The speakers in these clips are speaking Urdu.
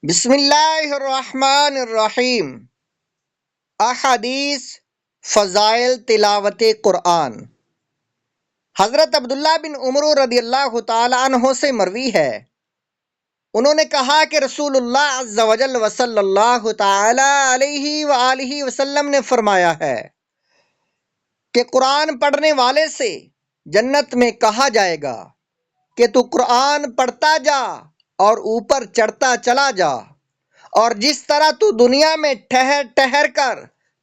بسم اللہ الرحمن الرحیم۔ احادیث فضائل تلاوت قرآن۔ حضرت عبداللہ بن عمر رضی اللہ تعالی عنہ سے مروی ہے، انہوں نے کہا کہ رسول اللہ عز و جل وصلی اللہ تعالی علیہ وآلہ وسلم نے فرمایا ہے کہ قرآن پڑھنے والے سے جنت میں کہا جائے گا کہ تو قرآن پڑھتا جا اور اوپر چڑھتا چلا جا، اور جس طرح تو دنیا میں ٹھہر ٹھہر کر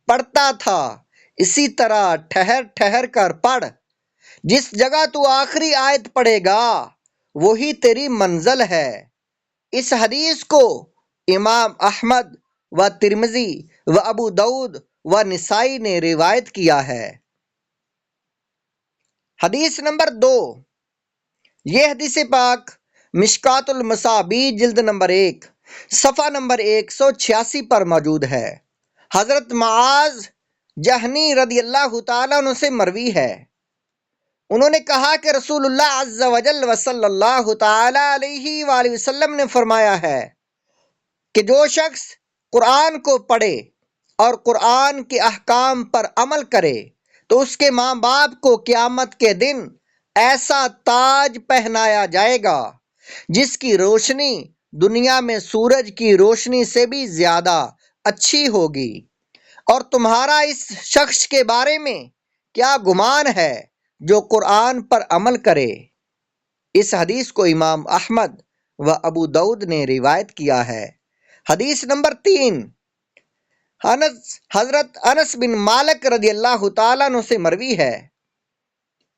پڑھتا تھا اسی طرح ٹھہر ٹھہر کر پڑھ۔ جس جگہ تو آخری آیت پڑھے گا وہی تیری منزل ہے۔ اس حدیث کو امام احمد و ترمذی و ابو داؤد و نسائی نے روایت کیا ہے۔ حدیث نمبر 2، یہ حدیث پاک مشکات المصابیح جلد نمبر 1 صفحہ نمبر 186 پر موجود ہے۔ حضرت معاذ جہنی رضی اللہ تعالیٰ عنہ سے مروی ہے، انہوں نے کہا کہ رسول اللہ عز و جل وصلی اللہ تعالی علیہ وآلہ وسلم نے فرمایا ہے کہ جو شخص قرآن کو پڑھے اور قرآن کے احکام پر عمل کرے تو اس کے ماں باپ کو قیامت کے دن ایسا تاج پہنایا جائے گا جس کی روشنی دنیا میں سورج کی روشنی سے بھی زیادہ اچھی ہوگی۔ اور تمہارا اس شخص کے بارے میں کیا گمان ہے جو قرآن پر عمل کرے؟ اس حدیث کو امام احمد و ابو داؤد نے روایت کیا ہے۔ حدیث نمبر 3، حضرت انس بن مالک رضی اللہ تعالیٰ عنہ سے مروی ہے،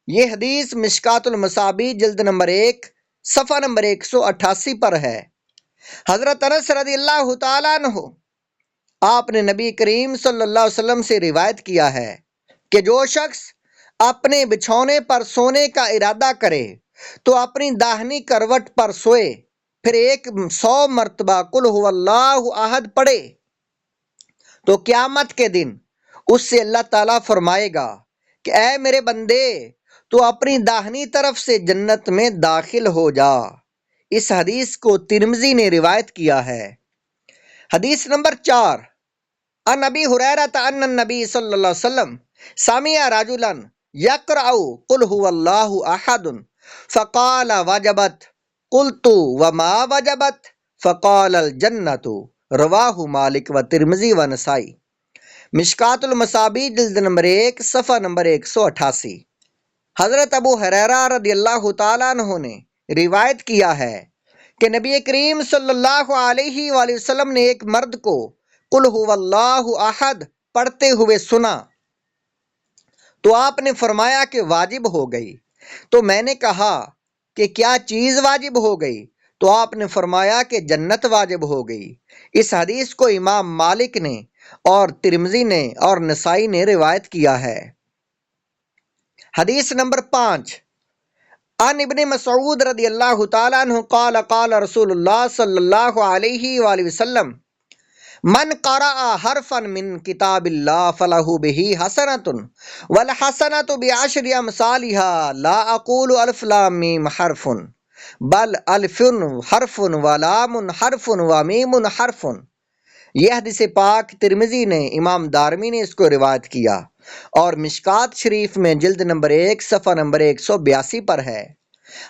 یہ حدیث مشکات المصابیح جلد نمبر 1 صفحہ نمبر 188 پر ہے۔ حضرت انس رضی اللہ تعالیٰ عنہ آپ نے نبی کریم صلی اللہ علیہ وسلم سے روایت کیا ہے کہ جو شخص اپنے بچھونے پر سونے کا ارادہ کرے تو اپنی داہنی کروٹ پر سوئے، پھر 100 مرتبہ قل هو اللہ احد پڑھے تو قیامت کے دن اس سے اللہ تعالیٰ فرمائے گا کہ اے میرے بندے تو اپنی داہنی طرف سے جنت میں داخل ہو جا۔ اس حدیث کو ترمذی نے روایت کیا ہے۔ حدیث نمبر 4، عن ابی ہریرہ ان النبی صلی اللہ علیہ وسلم سمع رجلا یقرأ قل هو اللہ احد فقال وجبت، قلت وما وجبت؟ فقال الجنۃ، رواہ مالک و ترمذی و نسائی۔ مشکات المصابیح جلد نمبر 1 صفحہ نمبر 188۔ حضرت ابو ہریرہ رضی اللہ تعالیٰ عنہ نے روایت کیا ہے کہ نبی کریم صلی اللہ علیہ وآلہ وسلم نے ایک مرد کو قل هو اللہ احد پڑھتے ہوئے سنا تو آپ نے فرمایا کہ واجب ہو گئی۔ تو میں نے کہا کہ کیا چیز واجب ہو گئی؟ تو آپ نے فرمایا کہ جنت واجب ہو گئی۔ اس حدیث کو امام مالک نے اور ترمذی نے اور نسائی نے روایت کیا ہے۔ حدیث نمبر 5، عن ابن مسعود رضی اللہ تعالیٰ عنہ قال قال رسول اللہ صلی اللہ علیہ وآلہ وسلم من قرأ حرفا من کتاب اللہ فلہ بہ حسنۃ والحسنۃ بعشر امثالها لا اقول الف لام میم حرف بل الف حرف ولام حرف ومیم حرف۔ یہ حدیث پاک ترمذی نے امام دارمی نے اس کو روایت کیا اور مشکات شریف میں جلد نمبر 1 صفحہ نمبر 182 پر ہے۔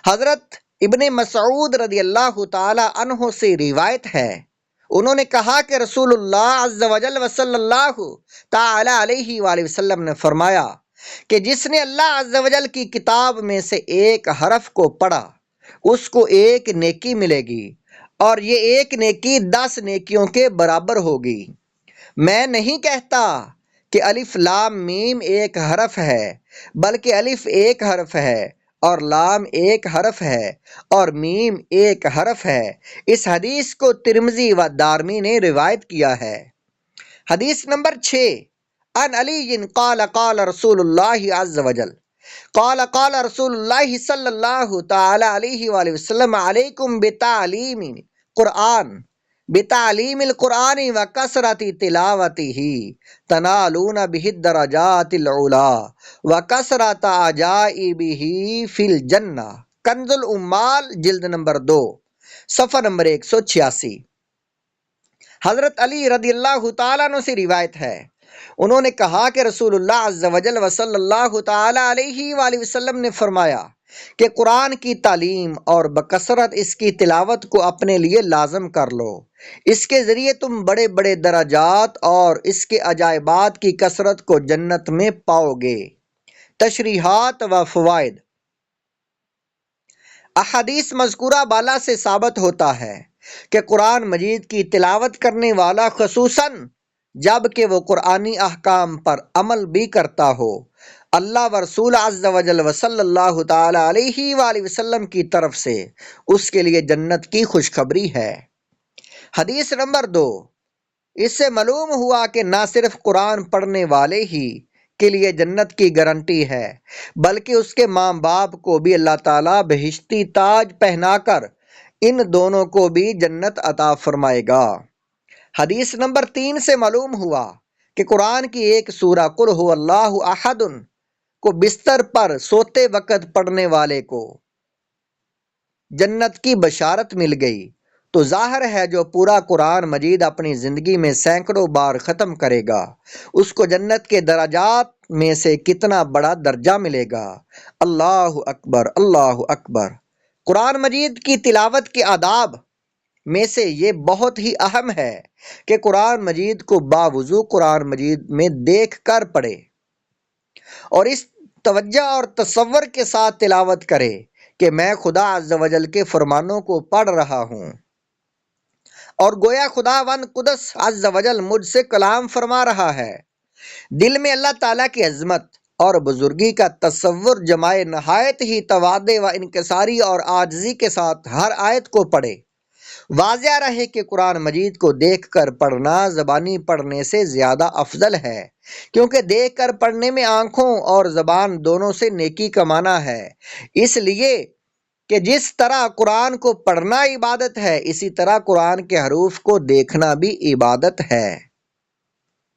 حضرت ابن مسعود رضی اللہ تعالی عنہ سے روایت ہے، انہوں نے کہا کہ رسول اللہ عز و جل وصلی اللہ تعالی علیہ وآلہ وسلم نے فرمایا کہ جس نے اللہ عز و جل کی کتاب میں سے ایک حرف کو پڑھا اس کو ایک نیکی ملے گی، اور یہ ایک نیکی 10 نیکیوں کے برابر ہوگی۔ میں نہیں کہتا کہ الف لام میم ایک حرف ہے، بلکہ الف ایک حرف ہے اور لام ایک حرف ہے اور میم ایک حرف ہے۔ اس حدیث کو ترمذی و دارمی نے روایت کیا ہے۔ حدیث نمبر 6، عن علی قال قال رسول اللہ عز و جل قال قال رسول اللہ صلی اللہ تعالی علیہ وآلہ وسلم علیکم بتعلیم قرآن بتعلیم القرآن وکثرت تلاوتہ تنالون بہ الدرجات العلی وکثرت عجائبہ فی الجنہ۔ کنز العمال جلد نمبر 2 صفحہ نمبر 186۔ حضرت علی رضی اللہ تعالیٰ عنہ سے روایت ہے، انہوں نے کہا کہ رسول اللہ عز و جل وصلی اللہ تعالی علیہ وآلہ وسلم نے فرمایا کہ قرآن کی تعلیم اور بکثرت اس کی تلاوت کو اپنے لیے لازم کر لو، اس کے ذریعے تم بڑے بڑے درجات اور اس کے عجائبات کی کثرت کو جنت میں پاؤ گے۔ تشریحات و فوائد۔ احادیث مذکورہ بالا سے ثابت ہوتا ہے کہ قرآن مجید کی تلاوت کرنے والا، خصوصاً جب کہ وہ قرآنی احکام پر عمل بھی کرتا ہو، اللہ و رسول عز و جل وصلی اللہ تعالی علیہ وآلہ وسلم کی طرف سے اس کے لیے جنت کی خوشخبری ہے۔ حدیث نمبر 2، اس سے معلوم ہوا کہ نہ صرف قرآن پڑھنے والے ہی کے لیے جنت کی گارنٹی ہے، بلکہ اس کے ماں باپ کو بھی اللہ تعالیٰ بہشتی تاج پہنا کر ان دونوں کو بھی جنت عطا فرمائے گا۔ حدیث نمبر 3 سے معلوم ہوا کہ قرآن کی ایک سورہ قل ھو اللہ احد کو بستر پر سوتے وقت پڑھنے والے کو جنت کی بشارت مل گئی، تو ظاہر ہے جو پورا قرآن مجید اپنی زندگی میں سینکڑوں بار ختم کرے گا، اس کو جنت کے درجات میں سے کتنا بڑا درجہ ملے گا۔ اللہ اکبر، اللہ اکبر۔ قرآن مجید کی تلاوت کے آداب میں سے یہ بہت ہی اہم ہے کہ قرآن مجید کو باوضو قرآن مجید میں دیکھ کر پڑھے اور اس توجہ اور تصور کے ساتھ تلاوت کرے کہ میں خدا عز و جل کے فرمانوں کو پڑھ رہا ہوں اور گویا خداوند قدس عز و جل مجھ سے کلام فرما رہا ہے۔ دل میں اللہ تعالیٰ کی عظمت اور بزرگی کا تصور جمائے، نہایت ہی تواضع و انکساری اور عاجزی کے ساتھ ہر آیت کو پڑھے۔ واضح رہے کہ قرآن مجید کو دیکھ کر پڑھنا زبانی پڑھنے سے زیادہ افضل ہے، کیونکہ دیکھ کر پڑھنے میں آنکھوں اور زبان دونوں سے نیکی کمانا ہے۔ اس لیے کہ جس طرح قرآن کو پڑھنا عبادت ہے، اسی طرح قرآن کے حروف کو دیکھنا بھی عبادت ہے۔